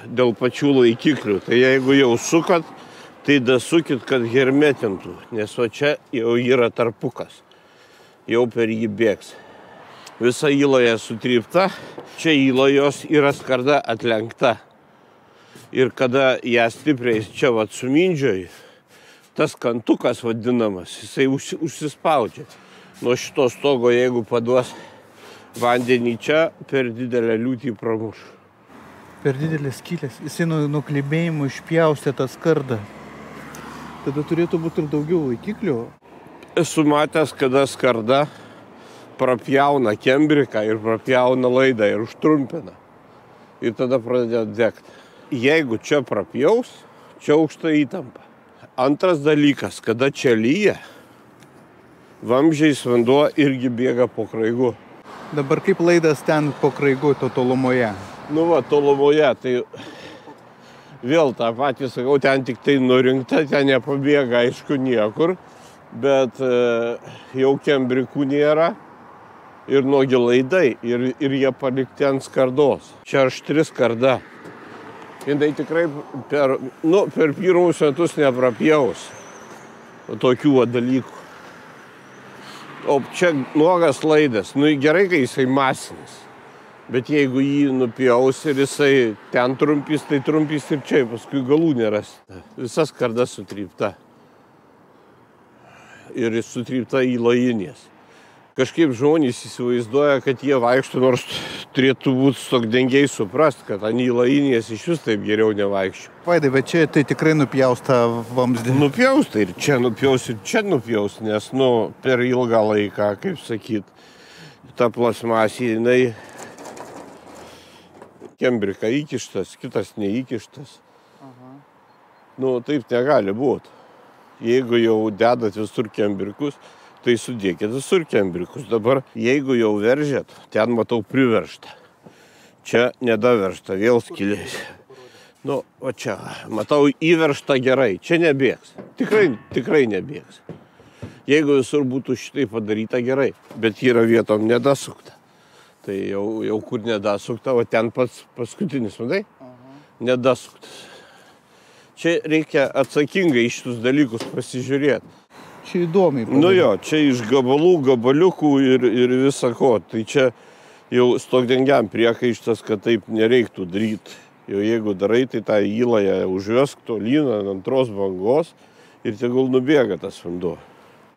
dėl pačių laikiklių. Tai jeigu jau sukat, tai dasukit, kad hermetintų, nes va čia jau yra tarpukas. Jau per jį bėgs. Visa įloja sutrypta, čia įlojos yra skarda atlenkta. Ir kada ją stipriai čia vat sumindžioji, tas kantukas vadinamas, jisai užsispaudžia. Nuo šito stogo, jeigu paduos vandenį čia, per didelę liūtį pramuš. Per didelės skylės. Jisai nuo klibėjimų išpjaustė tą skardą. Tada turėtų būti ir daugiau laikiklių. Esu matęs, kada skarda prapjauna kembriką ir prapjauna laidą ir užtrumpina. Ir tada pradeda degti. Jeigu čia prapjaus, čia aukšta įtampa. Antras dalykas, kada čia lyja, vamzdžiais vanduo irgi bėga po kraigu. Dabar kaip laidas ten po kraigu, to tolumoje? Nu va, tolumoje, tai vėl tą patį sakau, ten tik tai nurinkta, ten nepabėga, aišku, niekur, bet jau kembrikų nėra ir nuogi laidai ir jie palikti ant skardos. Čia aštri skarda. Jinai tikrai per pirmus metus neprapjaus tokių dalykų. O čia nuogas laidas, nu gerai, kai jisai masinis. Bet jeigu jį nupjaus ir jisai ten trumpys, tai trumpys ir čia, paskui galų nerasti. Visa skarda sutrypta. Ir sutrypta į lojinės. Kažkaip žmonės įsivaizduoja, kad jie vaikšto, nors turėtų būti stogdengiai suprast, kad ant įlojinės iš vis taip geriau nevaikščio. Vaidai, bet čia tai tikrai nupjaus tą vamzdį. Nupjaus, tai ir čia nupjaus, nes, per ilgą laiką, kaip sakyt, ta plasmasė, jinai kembrika įkištas, kitas neįkištas. Taip negali būti. Jeigu jau dedat visur kembrikus, tai sudėkit visur kembrikus. Dabar, jeigu jau veržėt, ten matau priveržta. Čia nedaveržta, vėl skylės. O čia, matau įveržta gerai, čia nebėgs. Tikrai nebėgs. Jeigu visur būtų šitai padaryta gerai, bet yra vietom nedasukta. Tai jau kur nedasukta, o ten pats paskutinis, matai? Nedasuktas. Čia reikia atsakingai šitus dalykus pasižiūrėti. Čia įdomiai. Čia iš gabaliukų ir visa ko. Tai čia jau stogdengiam priekaištas, kad taip nereiktų daryti. Jau jeigu darai, tai tą įląją užvesk tolyn ant antros bangos ir tegul nubėga tas vanduo.